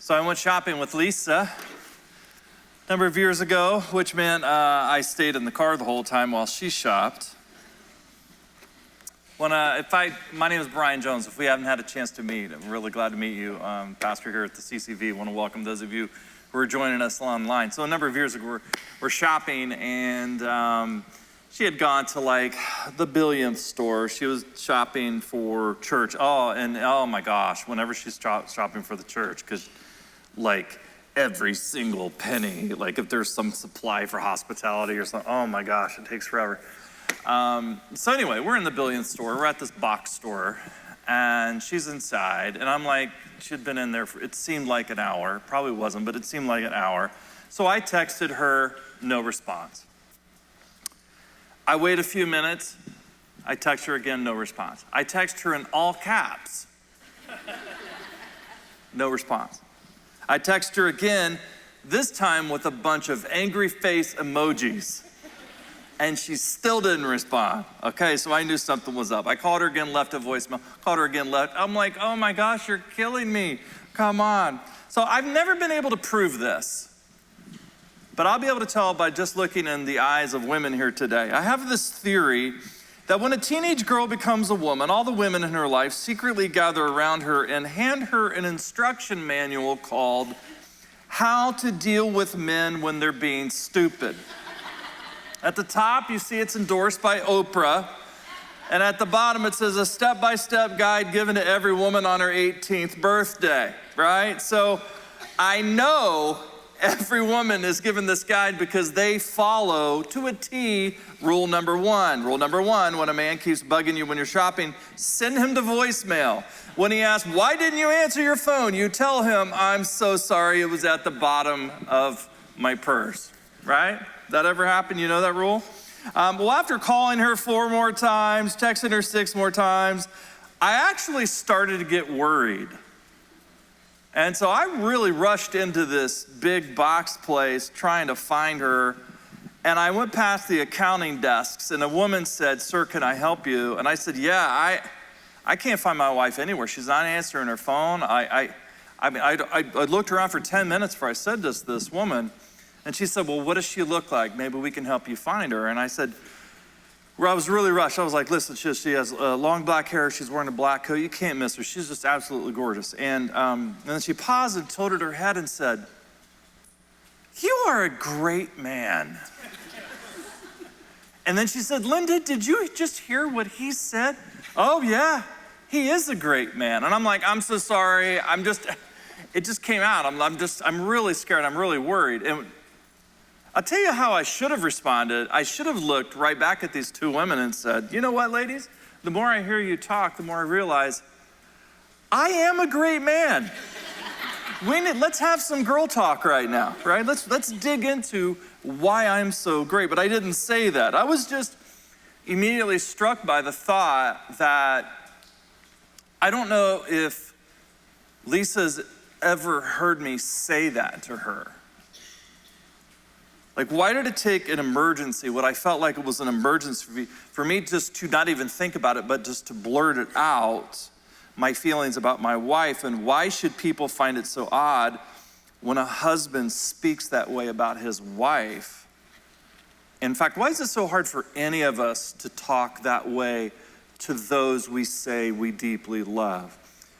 So I went shopping with Lisa a number of years ago, which meant I stayed in the car the whole time while she shopped. My name is Brian Jones. If we haven't had a chance to meet, I'm really glad to meet you. Pastor here at the CCV. I want to welcome those of you who are joining us online. So a number of years ago, we're shopping, and she had gone to like the billionth store. She was shopping for church. Oh my gosh, whenever she's shopping for the church, because like every single penny, like if there's some supply for hospitality or something, oh my gosh, it takes forever. So anyway, we're in the billionth store. We're at this box store, and she's inside, and I'm like, she'd been in there for, it seemed like an hour. Probably wasn't, but it seemed like an hour. So I texted her, no response. I wait a few minutes. I text her again, no response. I text her in all caps. No response. I text her again, this time with a bunch of angry face emojis. And she still didn't respond. Okay, so I knew something was up. I called her again, left a voicemail. Called her again, left. I'm like, oh my gosh, you're killing me. Come on. So I've never been able to prove this. But I'll be able to tell by just looking in the eyes of women here today. I have this theory that when a teenage girl becomes a woman, all the women in her life secretly gather around her and hand her an instruction manual called How to Deal with Men When They're Being Stupid. At the top, you see it's endorsed by Oprah. And at the bottom, it says a step-by-step guide given to every woman on her 18th birthday, right? So I know every woman is given this guide because they follow to a T rule number one. Rule number one, when a man keeps bugging you when you're shopping, send him to voicemail. When he asks, why didn't you answer your phone? You tell him, I'm so sorry, it was at the bottom of my purse, right? That ever happen? You know that rule? Well, after calling her 4 more times, texting her 6 more times, I actually started to get worried. And so I really rushed into this big box place trying to find her. And I went past the accounting desks, and a woman said, sir, can I help you? And I said, yeah, I can't find my wife anywhere. She's not answering her phone. I looked around for 10 minutes before I said this to this woman. And she said, well, what does she look like? Maybe we can help you find her. And I said, I was really rushed. I was like, listen, she has long black hair. She's wearing a black coat. You can't miss her. She's just absolutely gorgeous. And then she paused and tilted her head and said, you are a great man. And then she said, Linda, did you just hear what he said? Oh, yeah, he is a great man. And I'm like, I'm so sorry. It just came out. I'm really scared. I'm really worried. And I'll tell you how I should have responded. I should have looked right back at these 2 women and said, you know what, ladies? The more I hear you talk, the more I realize I am a great man. Let's have some girl talk right now, right? Let's dig into why I'm so great. But I didn't say that. I was just immediately struck by the thought that I don't know if Lisa's ever heard me say that to her. Like, why did it take an emergency, what I felt like it was an emergency for me just to not even think about it, but just to blurt it out, my feelings about my wife? And why should people find it so odd when a husband speaks that way about his wife? In fact, why is it so hard for any of us to talk that way to those we say we deeply love?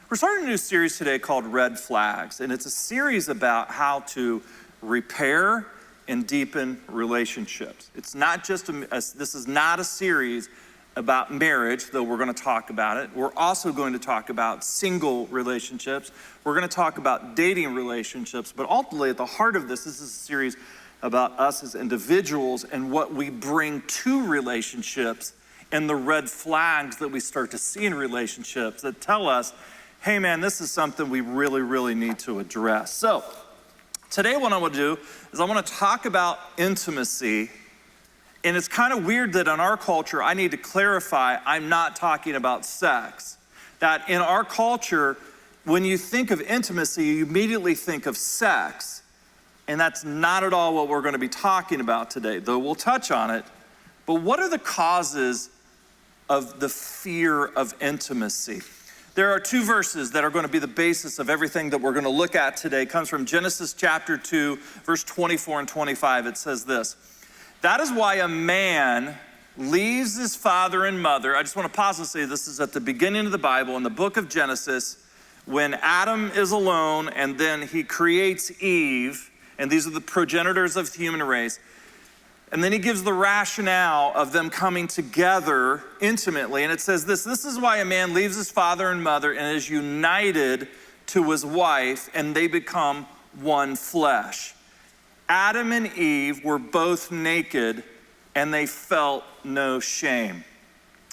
We're starting a new series today called Red Flags, and it's a series about how to repair and deepen relationships. It's not just this is not a series about marriage, though we're going to talk about it. We're also going to talk about single relationships. We're going to talk about dating relationships, but ultimately at the heart of this is a series about us as individuals and what we bring to relationships and the red flags that we start to see in relationships that tell us, hey man, this is something we really, really need to address. So today what I want to do is I want to talk about intimacy. And it's kind of weird that in our culture, I need to clarify, I'm not talking about sex. That in our culture, when you think of intimacy, you immediately think of sex. And that's not at all what we're going to be talking about today, though we'll touch on it. But what are the causes of the fear of intimacy? There are two verses that are going to be the basis of everything that we're going to look at today. It comes from Genesis chapter 2, verse 24 and 25. It says this: "That is why a man leaves his father and mother." I just want to pause and say this is at the beginning of the Bible, in the book of Genesis, when Adam is alone and then he creates Eve, and these are the progenitors of the human race. And then he gives the rationale of them coming together intimately. And it says this: "This is why a man leaves his father and mother and is united to his wife, and they become one flesh. Adam and Eve were both naked, and they felt no shame."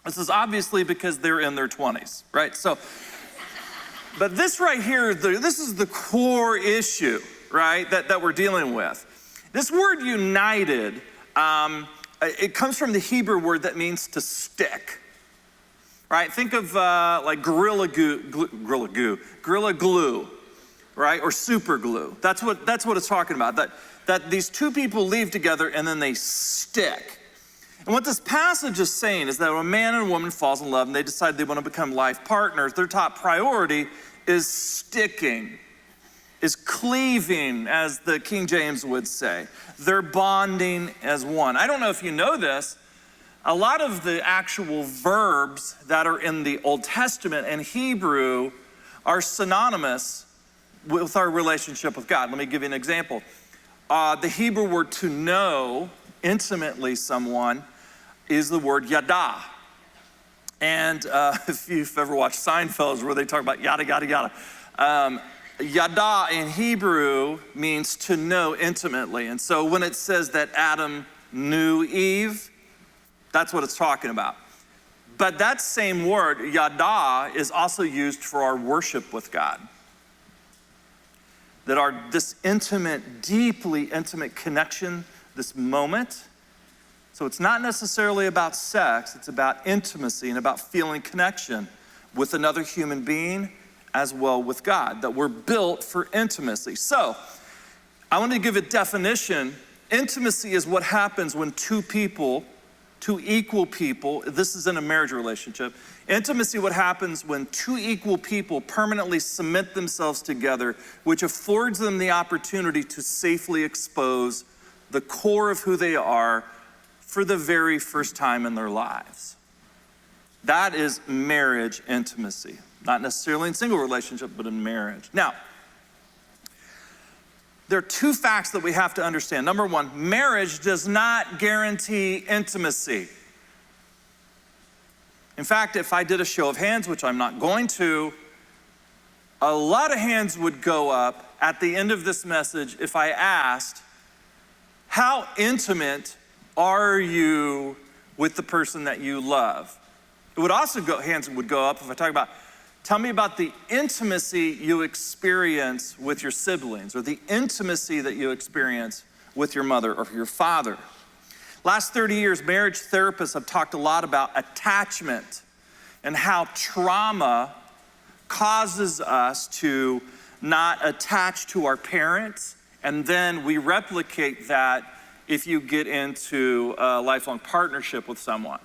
This is obviously because they're in their 20s, right? But this right here, this is the core issue, right, that we're dealing with. This word united, it comes from the Hebrew word that means to stick, right? Think of like gorilla glue, right? Or super glue. That's what it's talking about, that these two people leave together and then they stick. And what this passage is saying is that when a man and a woman falls in love and they decide they want to become life partners, their top priority is sticking, is cleaving, as the King James would say. They're bonding as one. I don't know if you know this, a lot of the actual verbs that are in the Old Testament and Hebrew are synonymous with our relationship with God. Let me give you an example. The Hebrew word to know intimately someone is the word yada. And if you've ever watched Seinfeld, where they talk about yada, yada, yada. Yada in Hebrew means to know intimately. And so when it says that Adam knew Eve, that's what it's talking about. But that same word, yada, is also used for our worship with God. That this intimate, deeply intimate connection, this moment. So it's not necessarily about sex, it's about intimacy and about feeling connection with another human being as well with God, that we're built for intimacy. So I want to give a definition. Intimacy is what happens when two equal people, this is in a marriage relationship. Intimacy, what happens when two equal people permanently submit themselves together, which affords them the opportunity to safely expose the core of who they are for the very first time in their lives. That is marriage intimacy. Not necessarily in single relationship, but in marriage. Now, there are two facts that we have to understand. Number one, marriage does not guarantee intimacy. In fact, if I did a show of hands, which I'm not going to, a lot of hands would go up at the end of this message if I asked, how intimate are you with the person that you love? It would also hands would go up if I talk about, tell me about the intimacy you experience with your siblings, or the intimacy that you experience with your mother or your father. Last 30 years, marriage therapists have talked a lot about attachment and how trauma causes us to not attach to our parents, and then we replicate that if you get into a lifelong partnership with someone.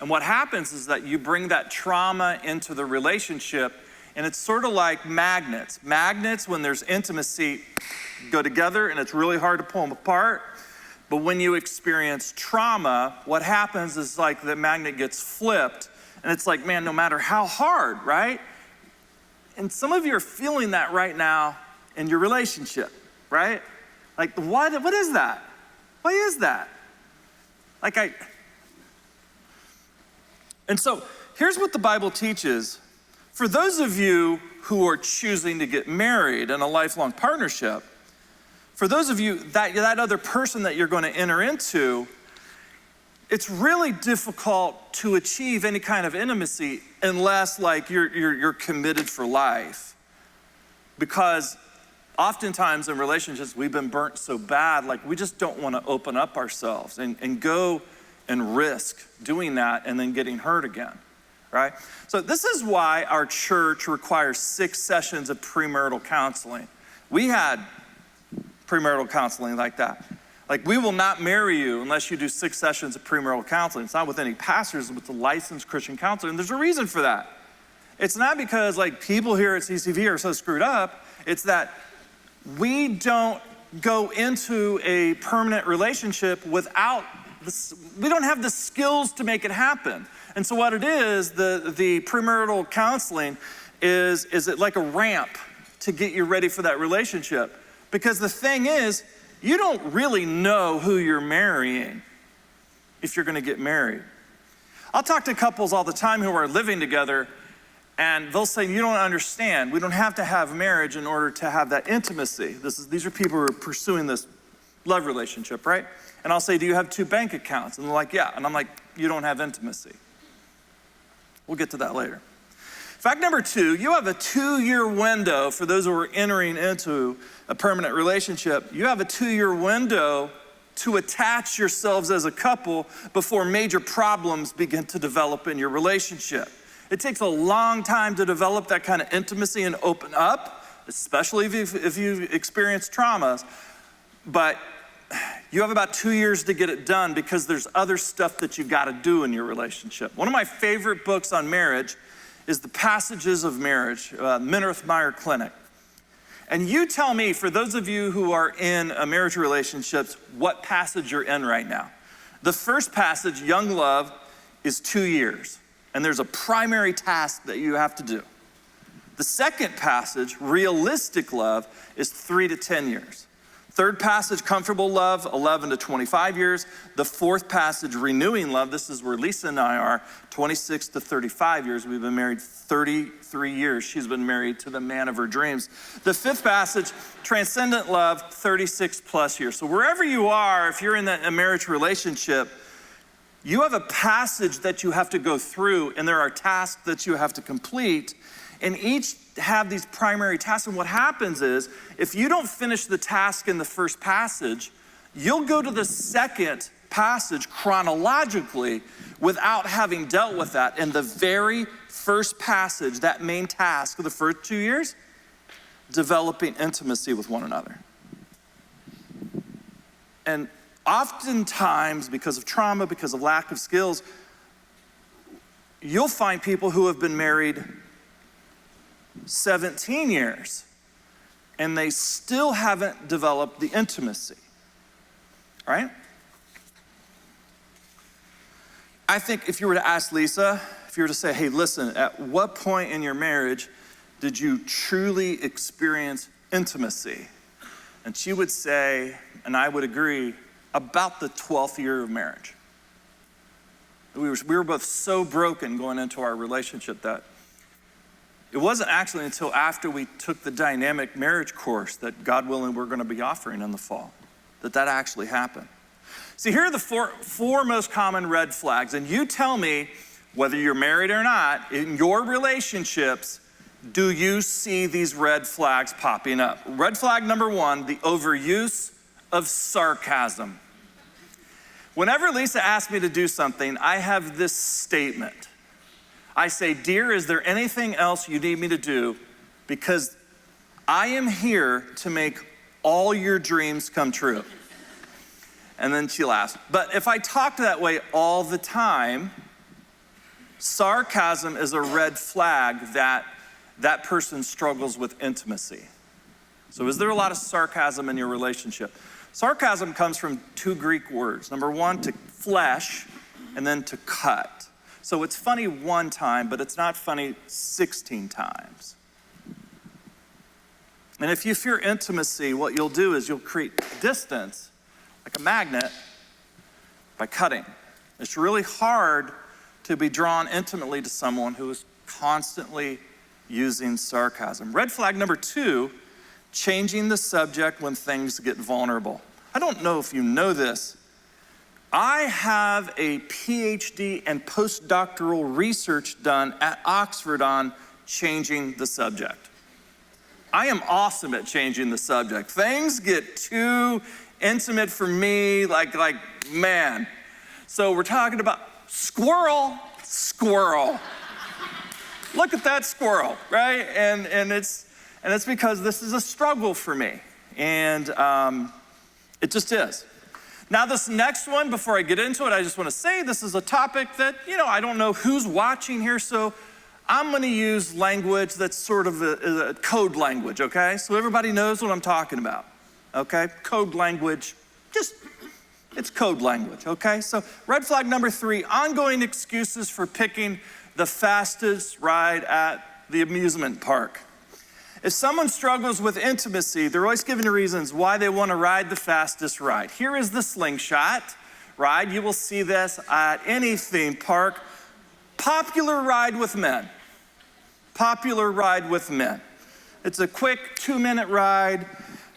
And what happens is that you bring that trauma into the relationship, and it's sort of like magnets. Magnets, when there's intimacy, go together, and it's really hard to pull them apart. But when you experience trauma, what happens is like the magnet gets flipped, and it's like, man, no matter how hard, right? And some of you are feeling that right now in your relationship, right? Like, what is that? Why is that? And so here's what the Bible teaches. For those of you who are choosing to get married in a lifelong partnership, for those of you, that other person that you're going to enter into, it's really difficult to achieve any kind of intimacy unless like you're committed for life. Because oftentimes in relationships, we've been burnt so bad, like we just don't want to open up ourselves and go and risk doing that and then getting hurt again, right? So this is why our church requires 6 sessions of premarital counseling. We had premarital counseling like that. Like, we will not marry you unless you do 6 sessions of premarital counseling. It's not with any pastors, it's with a licensed Christian counselor, and there's a reason for that. It's not because like people here at CCV are so screwed up. It's that we don't go into a permanent relationship without we don't have the skills to make it happen. And so what it is, the premarital counseling is it like a ramp to get you ready for that relationship. Because the thing is, you don't really know who you're marrying if you're gonna get married. I'll talk to couples all the time who are living together, and they'll say, you don't understand. We don't have to have marriage in order to have that intimacy. These are people who are pursuing this love relationship, right? And I'll say, do you have 2 bank accounts? And they're like, yeah. And I'm like, you don't have intimacy. We'll get to that later. Fact number 2, you have a 2-year window for those who are entering into a permanent relationship. You have a 2-year window to attach yourselves as a couple before major problems begin to develop in your relationship. It takes a long time to develop that kind of intimacy and open up, especially if you've experienced traumas. But you have about 2 years to get it done because there's other stuff that you've got to do in your relationship. One of my favorite books on marriage is The Passages of Marriage, Minirth Meyer Clinic. And you tell me, for those of you who are in a marriage relationships, what passage you're in right now. The first passage, Young Love, is 2 years. And there's a primary task that you have to do. The second passage, Realistic Love, is 3 to 10 years. Third passage, Comfortable Love, 11 to 25 years. The fourth passage, Renewing Love, this is where Lisa and I are, 26 to 35 years. We've been married 33 years. She's been married to the man of her dreams. The fifth passage, Transcendent Love, 36 plus years. So wherever you are, if you're in a marriage relationship, you have a passage that you have to go through, and there are tasks that you have to complete, and each have these primary tasks. And what happens is, if you don't finish the task in the first passage, you'll go to the second passage chronologically without having dealt with that. In the very first passage, that main task of the first 2 years, developing intimacy with one another. And oftentimes, because of trauma, because of lack of skills, you'll find people who have been married 17 years and they still haven't developed the intimacy, right? I think if you were to ask Lisa, if you were to say, hey, listen, at what point in your marriage did you truly experience intimacy? And she would say, and I would agree, about the 12th year of marriage. We were both so broken going into our relationship that it wasn't actually until after we took the dynamic marriage course that, God willing, we're going to be offering in the fall, that actually happened. See, here are the four most common red flags, and you tell me, whether you're married or not, in your relationships, do you see these red flags popping up? Red flag number 1, the overuse of sarcasm. Whenever Lisa asks me to do something, I have this statement. I say, dear, is there anything else you need me to do? Because I am here to make all your dreams come true. And then she laughs. But if I talk that way all the time, sarcasm is a red flag that person struggles with intimacy. So is there a lot of sarcasm in your relationship? Sarcasm comes from 2 Greek words. Number 1, to flesh, and then to cut. So it's funny one time, but it's not funny 16 times. And if you fear intimacy, what you'll do is you'll create distance, like a magnet, by cutting. It's really hard to be drawn intimately to someone who is constantly using sarcasm. Red flag number 2, changing the subject when things get vulnerable. I don't know if you know this. I have a PhD and postdoctoral research done at Oxford on changing the subject. I am awesome at changing the subject. Things get too intimate for me, like man. So we're talking about squirrel. Look at that squirrel, right? And it's because this is a struggle for me. And it just is. Now this next one, before I get into it, I just want to say this is a topic that, I don't know who's watching here, so I'm gonna use language that's sort of a code language, okay? So everybody knows what I'm talking about, okay? Code language, it's code language, okay? So red flag number 3, ongoing excuses for picking the fastest ride at the amusement park. If someone struggles with intimacy, they're always giving reasons why they want to ride the fastest ride. Here is the slingshot ride. You will see this at any theme park. Popular ride with men. Popular ride with men. It's a quick 2-minute ride,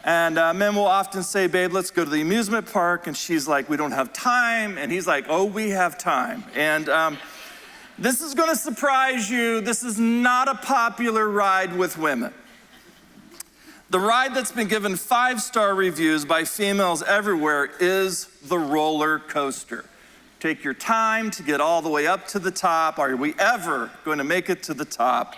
and men will often say, babe, let's go to the amusement park. And she's like, we don't have time. And he's like, oh, we have time. And this is gonna surprise you. This is not a popular ride with women. The ride that's been given 5-star reviews by females everywhere is the roller coaster. Take your time to get all the way up to the top. Are we ever going to make it to the top?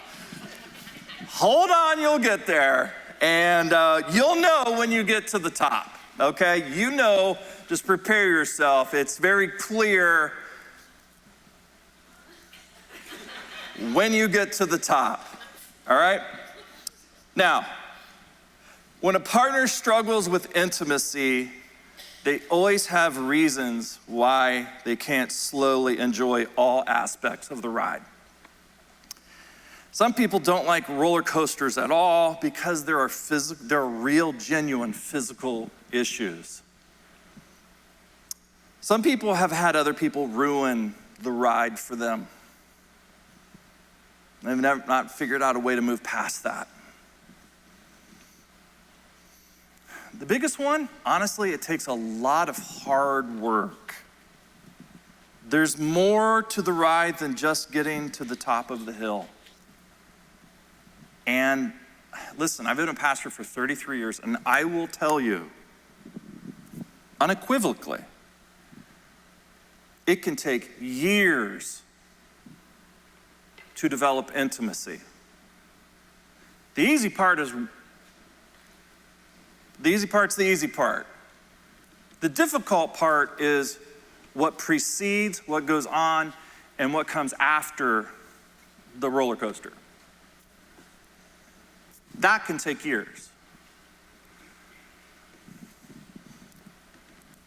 Hold on, you'll get there. And you'll know when you get to the top, okay? You know, just prepare yourself. It's very clear when you get to the top, all right? Now, when a partner struggles with intimacy, they always have reasons why they can't slowly enjoy all aspects of the ride. Some people don't like roller coasters at all because there are real, genuine physical issues. Some people have had other people ruin the ride for them. They've not figured out a way to move past that. The biggest one, honestly, it takes a lot of hard work. There's more to the ride than just getting to the top of the hill. And listen, I've been a pastor for 33 years, and I will tell you, unequivocally, it can take years to develop intimacy. The easy part's the easy part. The difficult part is what precedes, what goes on, and what comes after the roller coaster. That can take years.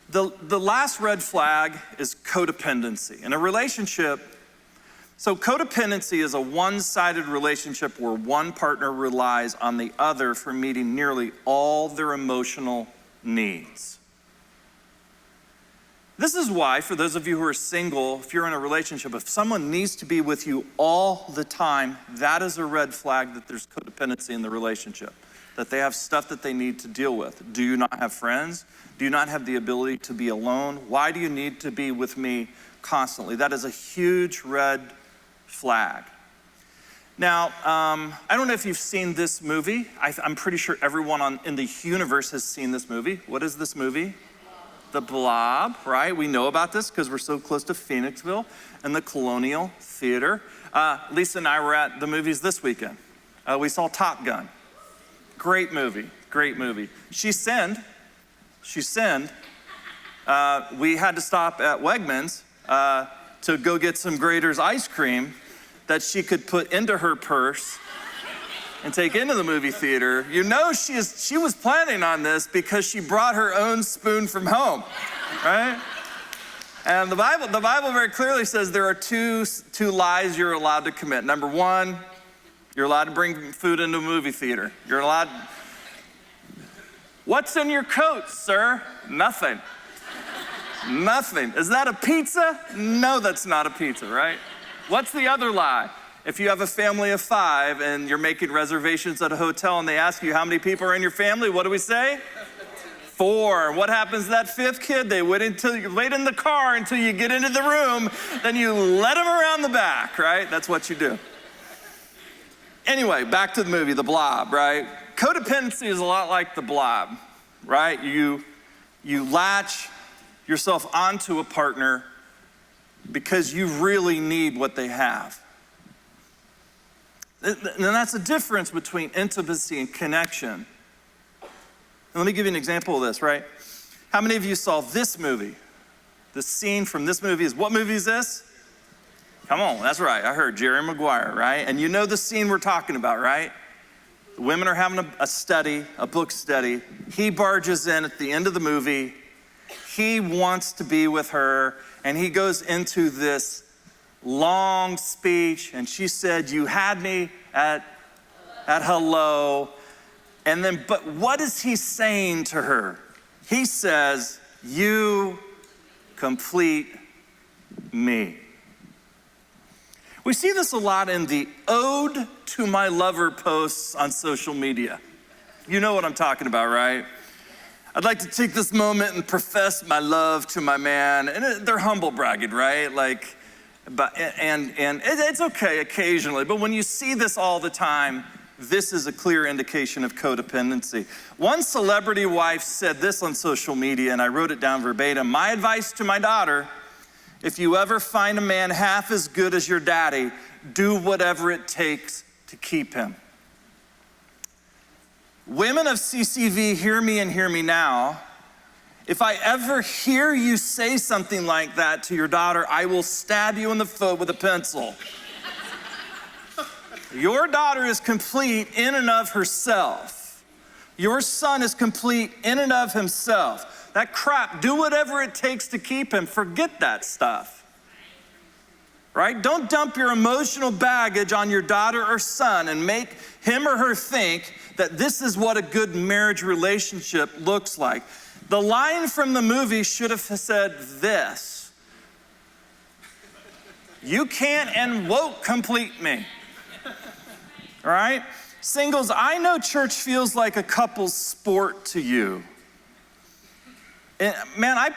The last red flag is codependency. In a relationship, so codependency is a one-sided relationship where one partner relies on the other for meeting nearly all their emotional needs. This is why, for those of you who are single, if you're in a relationship, if someone needs to be with you all the time, that is a red flag that there's codependency in the relationship, that they have stuff that they need to deal with. Do you not have friends? Do you not have the ability to be alone? Why do you need to be with me constantly? That is a huge red flag. Now, I don't know if you've seen this movie. I'm pretty sure everyone in the universe has seen this movie. What is this movie? The Blob, right? We know about this because we're so close to Phoenixville and the Colonial Theater. Lisa and I were at the movies this weekend. We saw Top Gun. Great movie, great movie. She sinned. We had to stop at Wegmans to go get some Grater's ice cream that she could put into her purse and take into the movie theater. You know she was planning on this because she brought her own spoon from home, right? And the Bible very clearly says there are two lies you're allowed to commit. Number one, you're allowed to bring food into a movie theater. You're allowed. What's in your coat, sir? Nothing. Nothing. Is that a pizza? No, that's not a pizza, right? What's the other lie? If you have a family of 5 and you're making reservations at a hotel and they ask you how many people are in your family, what do we say? 4. What happens to that 5th kid? They wait in the car until you get into the room, then you let them around the back, right? That's what you do. Anyway, back to the movie, The Blob, right? Codependency is a lot like The Blob, right? You latch yourself onto a partner because you really need what they have. And that's the difference between intimacy and connection. And let me give you an example of this, right? How many of you saw this movie? The scene from this movie is, what movie is this? Come on, that's right. I heard Jerry Maguire, right? And you know the scene we're talking about, right? The women are having a study, a book study. He barges in at the end of the movie. He wants to be with her, and he goes into this long speech, and she said, "You had me at hello." And then, but what is he saying to her? He says, "You complete me." We see this a lot in the "Ode to My Lover" posts on social media. You know what I'm talking about, right? I'd like to take this moment and profess my love to my man. And they're humble bragging, right? Like, and it's okay occasionally, but when you see this all the time, this is a clear indication of codependency. One celebrity wife said this on social media, and I wrote it down verbatim. "My advice to my daughter: if you ever find a man half as good as your daddy, do whatever it takes to keep him." Women of CCV, hear me and hear me now. If I ever hear you say something like that to your daughter, I will stab you in the foot with a pencil. Your daughter is complete in and of herself. Your son is complete in and of himself. That crap, do whatever it takes to keep him. Forget that stuff, right? Don't dump your emotional baggage on your daughter or son and make him or her think that this is what a good marriage relationship looks like. The line from the movie should have said this: "You can't and won't complete me." All right? Singles, I know church feels like a couple's sport to you. And man, I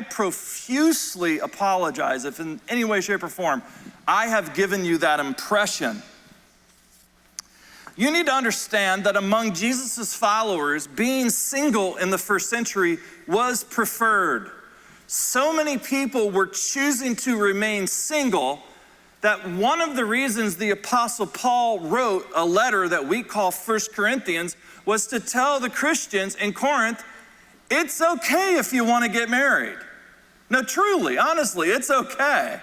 profusely apologize if in any way, shape, or form I have given you that impression. You need to understand that among Jesus' followers, being single in the first century was preferred. So many people were choosing to remain single that one of the reasons the Apostle Paul wrote a letter that we call 1 Corinthians was to tell the Christians in Corinth, it's okay if you want to get married. No, truly, honestly, it's okay.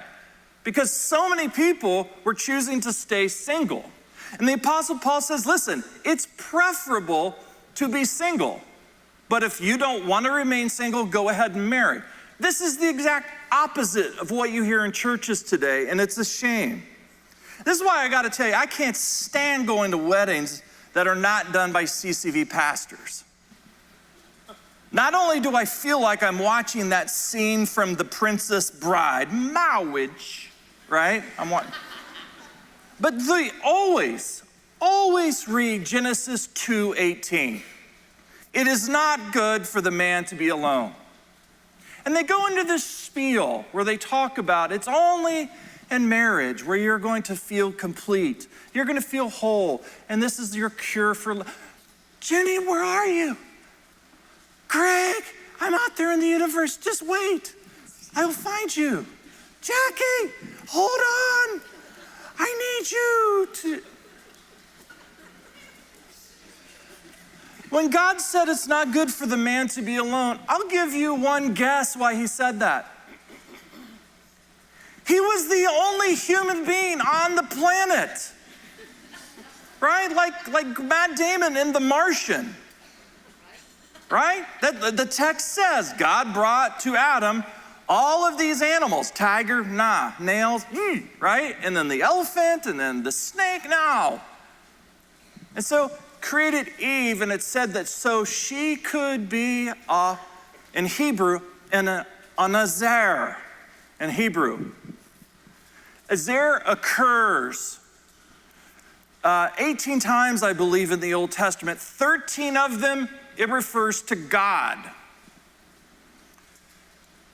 Because so many people were choosing to stay single. And the Apostle Paul says, listen, it's preferable to be single. But if you don't want to remain single, go ahead and marry. This is the exact opposite of what you hear in churches today, and it's a shame. This is why I got to tell you, I can't stand going to weddings that are not done by CCV pastors. Not only do I feel like I'm watching that scene from The Princess Bride, marriage, right? But they always read Genesis 2:18. It is not good for the man to be alone. And they go into this spiel where they talk about it's only in marriage where you're going to feel complete. You're going to feel whole. And this is your cure for love. Jenny, where are you? Greg, I'm out there in the universe. Just wait. I will find you. Jackie, hold on. I need you to... When God said it's not good for the man to be alone, I'll give you one guess why he said that. He was the only human being on the planet, right? Like Matt Damon in The Martian, right? The text says God brought to Adam all of these animals, tiger, nah, nails, right? And then the elephant, and then the snake, now. And so created Eve, and it said that so she could be in Hebrew, a Nazar in Hebrew. Azar occurs 18 times, I believe, in the Old Testament. 13 of them, it refers to God.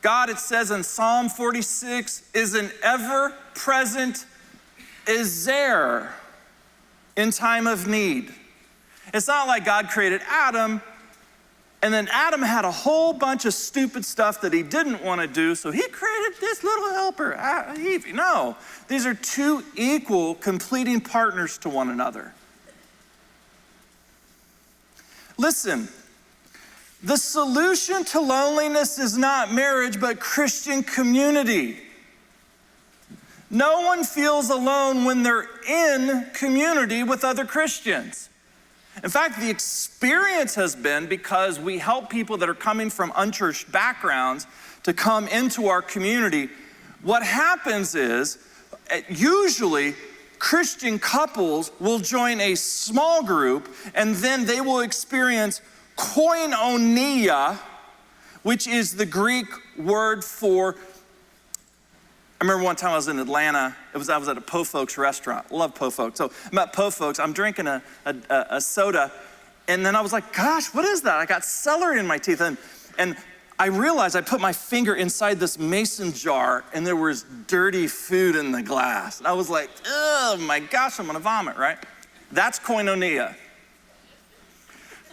God, it says in Psalm 46, is an ever-present Azar in time of need. It's not like God created Adam, and then Adam had a whole bunch of stupid stuff that he didn't want to do, so he created this little helper, Eve. No, these are two equal, completing partners to one another. Listen, the solution to loneliness is not marriage, but Christian community. No one feels alone when they're in community with other Christians. In fact, the experience has been because we help people that are coming from unchurched backgrounds to come into our community. What happens is, usually, Christian couples will join a small group and then they will experience koinonia, which is the Greek word for, I remember one time I was in Atlanta, I was at a Po Folks restaurant. I love Po Folks. So I'm at Po Folks, I'm drinking a soda, and then I was like, gosh, what is that? I got celery in my teeth. And I realized I put my finger inside this mason jar and there was dirty food in the glass. And I was like, oh my gosh, I'm gonna vomit, right? That's koinonia.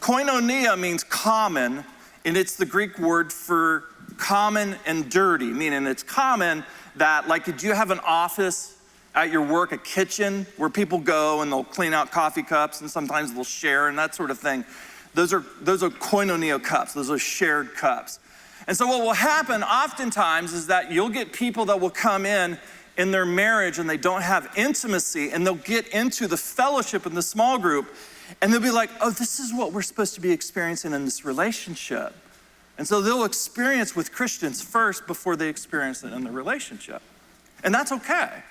Koinonia means common, and it's the Greek word for common and dirty, meaning it's common that, like, did you have an office at your work, a kitchen where people go and they'll clean out coffee cups and sometimes they'll share and that sort of thing? Those are koinonia cups, those are shared cups. And so what will happen oftentimes is that you'll get people that will come in their marriage and they don't have intimacy, and they'll get into the fellowship in the small group and they'll be like, oh, this is what we're supposed to be experiencing in this relationship. And so they'll experience with Christians first before they experience it in the relationship. And that's okay.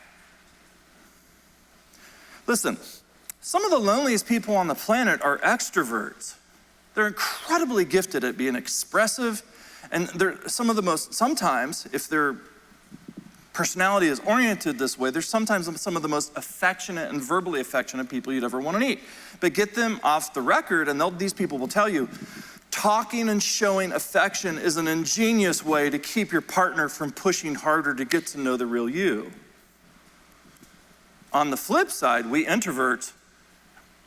Listen, some of the loneliest people on the planet are extroverts. They're incredibly gifted at being expressive, and they're some of the most, sometimes, if their personality is oriented this way, they're sometimes some of the most affectionate and verbally affectionate people you'd ever want to meet. But get them off the record, and these people will tell you, talking and showing affection is an ingenious way to keep your partner from pushing harder to get to know the real you. On the flip side, we introverts,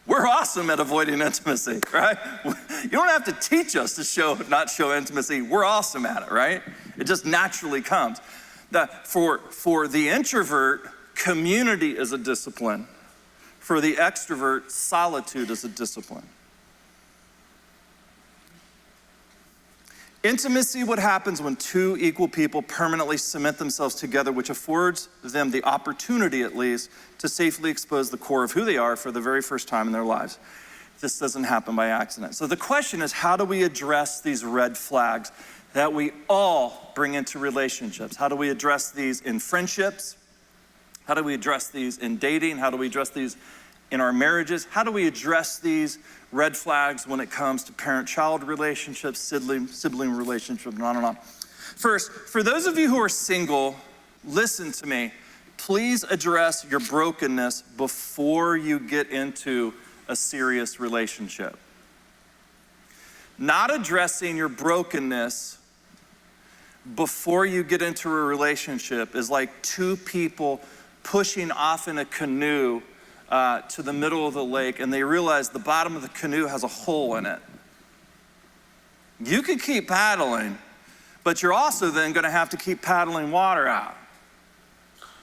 we're awesome at avoiding intimacy, right? You don't have to teach us to not show intimacy. We're awesome at it, right? It just naturally comes. For the introvert, community is a discipline. For the extrovert, solitude is a discipline. Intimacy, what happens when two equal people permanently cement themselves together, which affords them the opportunity, at least, to safely expose the core of who they are for the very first time in their lives. This doesn't happen by accident. So the question is, how do we address these red flags that we all bring into relationships? How do we address these in friendships? How do we address these in dating? How do we address these in our marriages? How do we address these red flags when it comes to parent-child relationships, sibling relationships, and on and on? First, for those of you who are single, listen to me. Please address your brokenness before you get into a serious relationship. Not addressing your brokenness before you get into a relationship is like two people pushing off in a canoe to the middle of the lake, and they realize the bottom of the canoe has a hole in it. You can keep paddling, but you're also then going to have to keep paddling water out.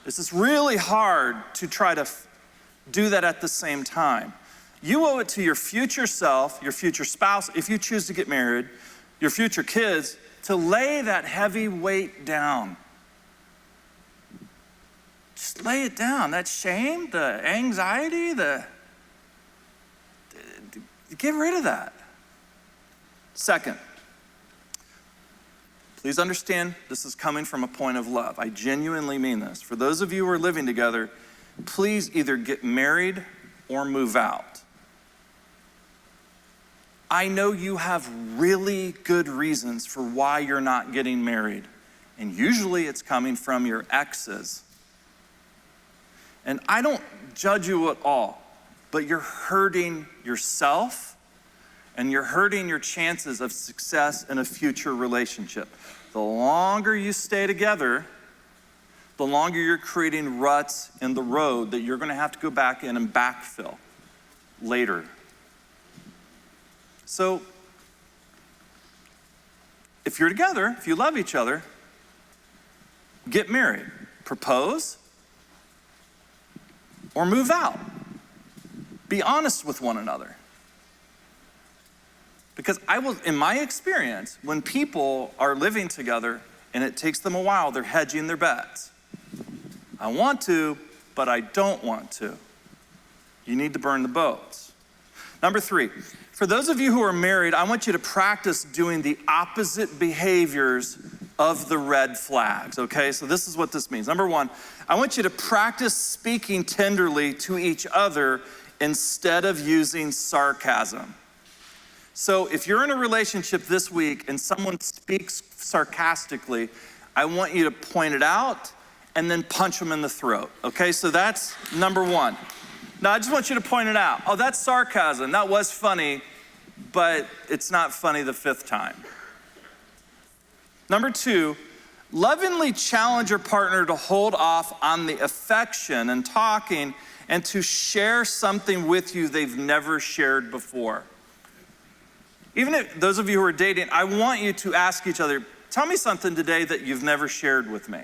This is really hard to try to do that at the same time. You owe it to your future self, your future spouse, if you choose to get married, your future kids, to lay that heavy weight down. Just lay it down. That shame, the anxiety, get rid of that. Second, please understand this is coming from a point of love. I genuinely mean this. For those of you who are living together, please either get married or move out. I know you have really good reasons for why you're not getting married, and usually it's coming from your exes. And I don't judge you at all, but you're hurting yourself and you're hurting your chances of success in a future relationship. The longer you stay together, the longer you're creating ruts in the road that you're going to have to go back in and backfill later. So, if you're together, if you love each other, get married, propose, or move out. Be honest with one another. Because in my experience, when people are living together and it takes them a while, they're hedging their bets. I want to, but I don't want to. You need to burn the boats. Number 3, for those of you who are married, I want you to practice doing the opposite behaviors of the red flags, okay? So this is what this means. Number 1, I want you to practice speaking tenderly to each other instead of using sarcasm. So if you're in a relationship this week and someone speaks sarcastically, I want you to point it out and then punch them in the throat, okay? So that's number 1. Now, I just want you to point it out. Oh, that's sarcasm. That was funny, but it's not funny the 5th time. Number 2, lovingly challenge your partner to hold off on the affection and talking and to share something with you they've never shared before. Even if those of you who are dating, I want you to ask each other, tell me something today that you've never shared with me.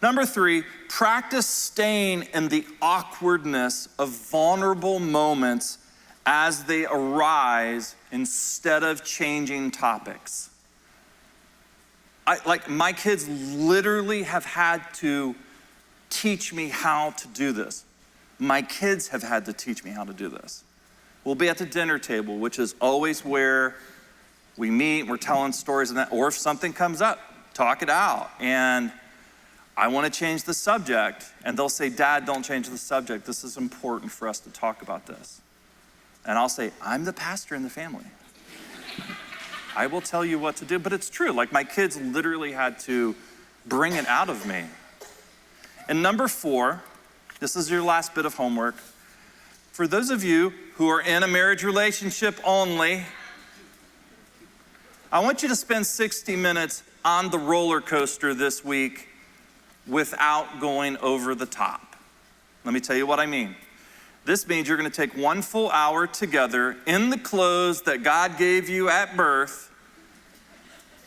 Number 3, practice staying in the awkwardness of vulnerable moments as they arise instead of changing topics. My kids literally have had to teach me how to do this. My kids have had to teach me how to do this. We'll be at the dinner table, which is always where we meet, we're telling stories and that, or if something comes up, talk it out. And I want to change the subject, and they'll say, Dad, don't change the subject. This is important for us to talk about this. And I'll say, I'm the pastor in the family. I will tell you what to do, but it's true. Like my kids literally had to bring it out of me. And number 4, this is your last bit of homework. For those of you who are in a marriage relationship only, I want you to spend 60 minutes on the roller coaster this week without going over the top. Let me tell you what I mean. This means you're going to take 1 full hour together in the clothes that God gave you at birth,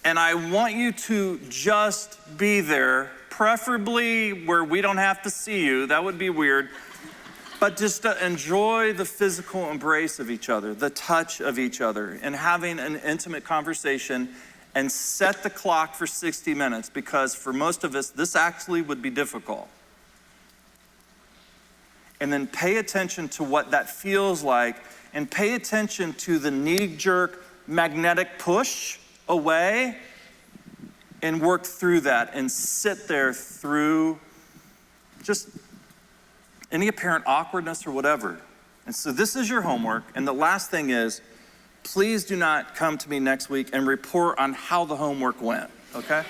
and I want you to just be there, preferably where we don't have to see you. That would be weird. But just to enjoy the physical embrace of each other, the touch of each other, and having an intimate conversation, and set the clock for 60 minutes, because for most of us, this actually would be difficult. And then pay attention to what that feels like, and pay attention to the knee-jerk magnetic push away, and work through that and sit there through just any apparent awkwardness or whatever. And so this is your homework. And the last thing is, please do not come to me next week and report on how the homework went, okay?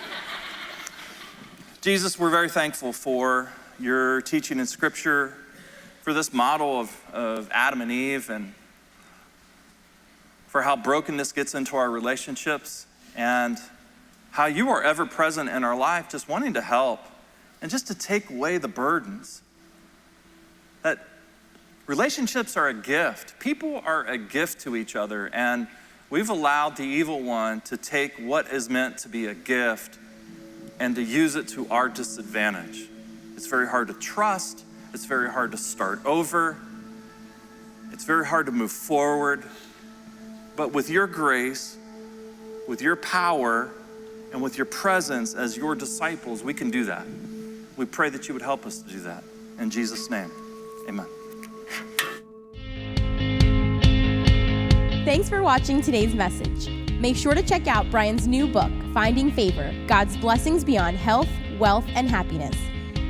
Jesus, we're very thankful for your teaching in Scripture, for this model of Adam and Eve, and for how brokenness gets into our relationships, and how you are ever present in our life, just wanting to help and just to take away the burdens. That relationships are a gift. People are a gift to each other, and we've allowed the evil one to take what is meant to be a gift and to use it to our disadvantage. It's very hard to trust. It's very hard to start over. It's very hard to move forward. But with your grace, with your power, and with your presence as your disciples, we can do that. We pray that you would help us to do that. In Jesus' name, amen. Thanks for watching today's message. Make sure to check out Brian's new book, Finding Favor, God's Blessings Beyond Health, Wealth, and Happiness.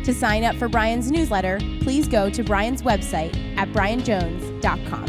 To sign up for Brian's newsletter, please go to Brian's website at brianjones.com.